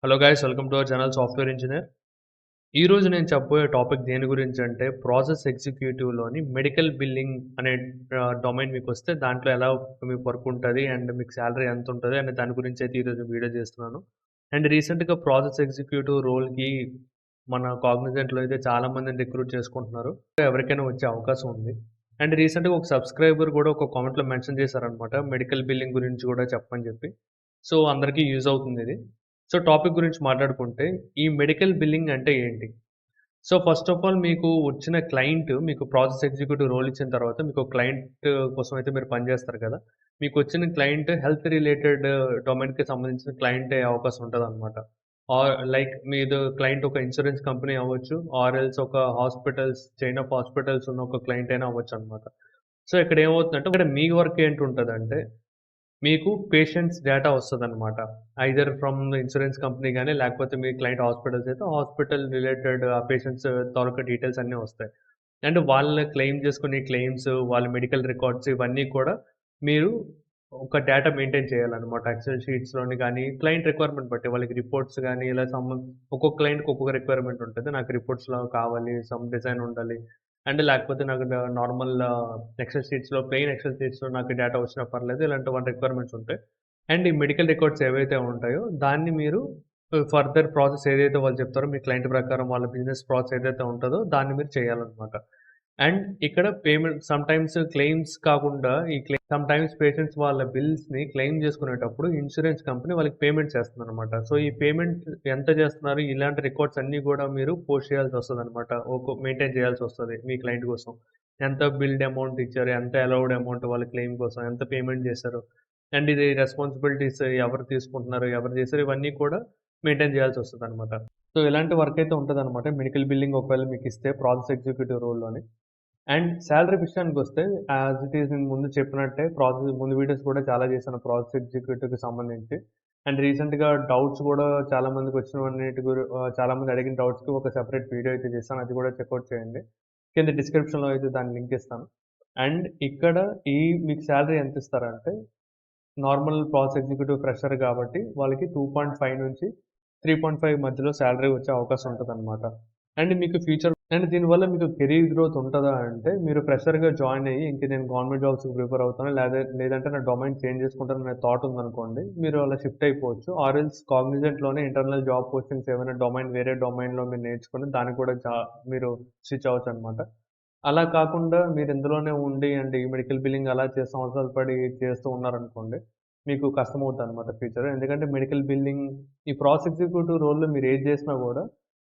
Hello guys, welcome to our channel software engineer. ఈరోజు నేను చెప్పబోయే టాపిక్ దేని గురించి అంటే ప్రాసెస్ ఎగ్జిక్యూటివ్లోని మెడికల్ బిల్లింగ్ అనే డొమైన్ మీకు వస్తే దాంట్లో ఎలా మీకు వర్క్ ఉంటుంది అండ్ మీకు శాలరీ ఎంత ఉంటుంది అనే దాని గురించి అయితే ఈరోజు వీడియో చేస్తున్నాను. అండ్ రీసెంట్గా ప్రాసెస్ ఎగ్జిక్యూటివ్ రోల్కి మన కాగ్నిజెంట్లో అయితే చాలా మందిని రిక్రూట్ చేసుకుంటున్నారు. ఎవరికైనా వచ్చే అవకాశం ఉంది. అండ్ రీసెంట్గా ఒక సబ్స్క్రైబర్ కూడా ఒక కామెంట్లో మెన్షన్ చేశారనమాట, మెడికల్ బిల్లింగ్ గురించి కూడా చెప్పని చెప్పి. సో అందరికీ యూజ్ అవుతుంది ఇది. సో టాపిక్ గురించి మాట్లాడుకుంటే ఈ మెడికల్ బిల్లింగ్ అంటే ఏంటి? సో ఫస్ట్ ఆఫ్ ఆల్ మీకు వచ్చిన క్లయింట్ మీకు ప్రాసెస్ ఎగ్జిక్యూటివ్ రోల్ ఇచ్చిన తర్వాత మీకు క్లయింట్ కోసం అయితే మీరు పనిచేస్తారు కదా! మీకు వచ్చిన క్లయింట్ హెల్త్ రిలేటెడ్ డొమైన్‌కి సంబంధించిన క్లయింట్ అయ్యే అవకాశం ఉంటదనమాట. లైక్ మీది క్లయింట్ ఒక ఇన్స్యూరెన్స్ కంపెనీ అవ్వచ్చు. ఆర్ ఎల్స్ ఒక హాస్పిటల్స్ చైన్ ఆఫ్ హాస్పిటల్స్ ఉన్న ఒక క్లయింట్ అయినా అవ్వచ్చనమాట. సో ఇక్కడ ఏమవుతుందంటే ఇక్కడ మీ వర్క్ ఏంటుంటదంటే మీకు పేషెంట్స్ డేటా వస్తదనమాట. Either from the insurance company గాని, లేకపోతే మీ క్లయింట్ హాస్పిటల్స్ అయితే హాస్పిటల్ రిలేటెడ్ ఆ పేషెంట్స్ తాలూకా డీటెయిల్స్ అన్నీ వస్తాయి. అండ్ వాళ్ళు క్లెయిమ్ చేసుకునే క్లెయిమ్స్, వాళ్ళ మెడికల్ రికార్డ్స్ ఇవన్నీ కూడా మీరు ఒక డేటా మెయింటైన్ చేయాలనమాట. ఎక్సెల్ షీట్స్‌లోని గానీ, క్లయింట్ రిక్వైర్మెంట్ బట్టి వాళ్ళకి రిపోర్ట్స్ గానీ, ఇలా ఒక్కొక్క క్లయింట్‌కి ఒక్కొక్క రిక్వైర్మెంట్ ఉంటది. నాకు రిపోర్ట్స్‌లో కావాలి, సమ్ డిజైన్ ఉండాలి. అండ్ లేకపోతే నాకు నార్మల్ ప్లెయిన్ ఎక్సెల్ షీట్స్‌లో నాకు డేటా వచ్చినా పర్లేదు. ఇలాంటి 1 రిక్వైర్మెంట్స్ ఉంటాయి. అండ్ ఈ మెడికల్ రికార్డ్స్ ఏవైతే ఉంటాయో దాన్ని మీరు ఫర్దర్ ప్రాసెస్ ఏదైతే వాళ్ళు చెప్తారో మీ క్లయింట్ ప్రకారం వాళ్ళ బిజినెస్ ప్రాసెస్ ఏదైతే ఉంటదో దాన్ని మీరు చేయాలనమాట. అండ్ ఇక్కడ పేమెంట్ సమ్‌టైమ్స్ క్లెయిమ్స్ కాకుండా సమ్‌టైమ్స్ పేషెంట్స్ వాళ్ళ బిల్స్‌ని క్లెయిమ్ చేసుకునేటప్పుడు ఇన్స్యూరెన్స్ కంపెనీ వాళ్ళకి పేమెంట్ చేస్తుందనమాట. సో, ఈ పేమెంట్ ఎంత చేస్తున్నారు ఇలాంటి రికార్డ్స్ అన్నీ కూడా మీరు పోస్ట్ చేయాల్సొస్తదనమాట. మెయింటైన్ చేయాల్సొస్తది మీ క్లయింట్ కోసం. ఎంత బిల్డ్ అమౌంట్ ఇచ్చారు, ఎంత అలౌడ్ అమౌంట్ వాళ్ళ క్లెయిమ్ కోసం, ఎంత పేమెంట్ చేశారు, అండ్ ఇది రెస్పాన్సిబిలిటీస్ ఎవరు తీసుకుంటున్నారు, ఎవరు చేశారు ఇవన్నీ కూడా మెయింటైన్ చేయాల్సొస్తదనమాట. సో, ఇలాంటి వర్క్ అయితే ఉంటదనమాట. మెడికల్ బిల్లింగ్ ఒకవేళ మీకిస్తే ప్రాసెస్ ఎగ్జిక్యూటివ్ రోల్‌లోని. అండ్ సాలరీ విషయానికొస్తే యాజ్ ఇట్ ఈజ్ నేను ముందు చెప్పినట్టే ముందు వీడియోస్ కూడా చాలా చేశాను ప్రాసెస్ ఎగ్జిక్యూటివ్‌కి సంబంధించి. అండ్ రీసెంట్‌గా డౌట్స్ కూడా చాలా మందికొచ్చినవన్నిటి చాలా మంది అడిగిన డౌట్స్‌కి ఒక సెపరేట్ వీడియో అయితే చేశాను. అది కూడా చెకౌట్ చేయండి. కింద డిస్క్రిప్షన్‌లో అయితే దాని లింక్ ఇస్తాను. అండ్ ఇక్కడ ఈ మీకు సాలరీ ఎంతిస్తారంటే నార్మల్ ప్రాసెస్ ఎగ్జిక్యూటివ్ ఫ్రెషర్ కాబట్టి వాళ్ళకి 2.5 నుంచి 3.5 మధ్యలో సాలరీ వచ్చే అవకాశం ఉంటదనమాట. అండ్ మీకు అండ్ దీనివల్ల మీకు కెరీర్ గ్రోత్ ఉంటదా అంటే మీరు ఫ్రెషర్‌గా జాయిన్ అయ్యి ఇంక నేను గవర్నమెంట్ జాబ్స్‌కి ప్రిపేర్ అవుతాను. లేదంటే నా డొమైన్ చేంజ్ చేసుకుంటాననే థాట్ ఉందనుకోండి. మీరు అలా షిఫ్ట్ అయిపోవచ్చు. ఆర్ ఎల్స్ కాగ్నిజెంట్‌లోనే ఇంటర్నల్ జాబ్ పోస్టింగ్స్ ఏమైనా వేరే డొమైన్‌లో మీరు నేర్చుకొని దానికి కూడా మీరు స్విచ్ అవ్వచ్చనమాట. అలా కాకుండా మీరు ఇందులోనే ఉండి అండ్ ఈ మెడికల్ బిల్లింగ్ అలా సంవత్సరాలు పడి చేస్తూ ఉన్నారనుకోండి, మీకు కష్టమవుద్దనమాట ఫ్యూచర్. ఎందుకంటే మెడికల్ బిల్లింగ్ ఈ ప్రాసెస్ ఎగ్జిక్యూటివ్ రోల్‌లో మీరు ఏది చేసినా గూడా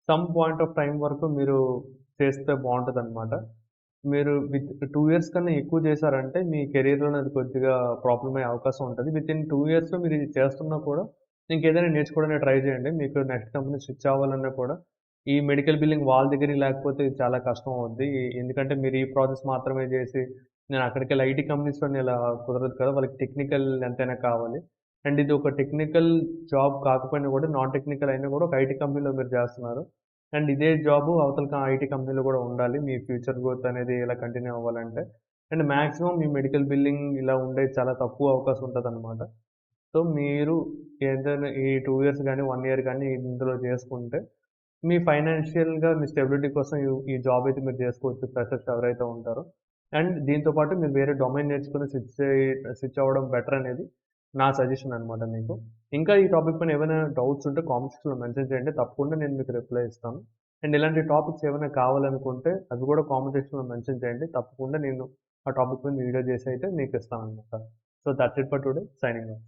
సమ్ పాయింట్ ఆఫ్ టైమ్ వరకు మీరు చేస్తే బావుంటదనమాట. మీరు 2 ఇయర్స్ కన్నా ఎక్కువ చేశారంటే మీ కెరియర్‌లోనే అది కొద్దిగా ప్రాబ్లమ్ అయ్యే అవకాశం ఉంటది. వితిన్ 2 ఇయర్స్‌లో మీరు ఇది చేస్తున్నా కూడా ఇంకేదైనా నేర్చుకోవడానికి ట్రై చేయండి. మీకు నెక్స్ట్ కంపెనీ స్విచ్ అవ్వాలన్నా కూడా ఈ మెడికల్ బిల్లింగ్ వాళ్ళ దగ్గరికి లేకపోతే చాలా కష్టం అవుద్ది. ఎందుకంటే మీరు ఈ ప్రాసెస్ మాత్రమే చేసి నేను అక్కడికెళ్ళి ఐటీ కంపెనీస్‌లోని ఇలా కుదరదు కదా! వాళ్ళకి టెక్నికల్ ఎంతైనా కావాలి. అండ్ ఇది ఒక టెక్నికల్ జాబ్ కాకపోయినా కూడా నాన్ టెక్నికల్ అయినా కూడా ఒక ఐటీ కంపెనీలో మీరు చేస్తున్నారు. అండ్ ఇదే జాబు అవతల ఐటీ కంపెనీలో కూడా ఉండాలి. మీ ఫ్యూచర్ గ్రోత్ అనేది ఇలా కంటిన్యూ అవ్వాలంటే. And maximum me medical billing ఇలా ఉండేది చాలా తక్కువ అవకాశం ఉంటదనమాట. సో, మీరు ఏదైనా ఈ 2 ఇయర్స్ గాని, 1 ఇయర్ గాని ఇందులో చేసుకుంటే మీ ఫైనాన్షియల్‌గా మీ స్టెబిలిటీ కోసం ఈ జాబ్ అయితే మీరు చేసుకోవచ్చు ఫ్రెషర్స్ ఎవరైతే ఉంటారో. అండ్ దీంతో పాటు మీరు వేరే డొమైన్ నేర్చుకొని స్విచ్ అవ్వడం బెటర్ అనేది నా సజెషన్ అనమాట మీకు. ఇంకా ఈ టాపిక్ పైన ఏమైనా డౌట్స్ ఉంటే కామెంట్ సెక్షన్‌లో మెన్షన్ చేయండి. తప్పకుండా నేను మీకు రిప్లై ఇస్తాను. అండ్ ఇలాంటి టాపిక్స్ ఏమైనా కావాలనుకుంటే అవి కూడా కామెంట్ సెక్షన్‌లో మెన్షన్ చేయండి. తప్పకుండా నేను ఆ టాపిక్ మీద వీడియో చేసి అయితే మీకు ఇస్తాననమాట. So, that's it for today. Signing of.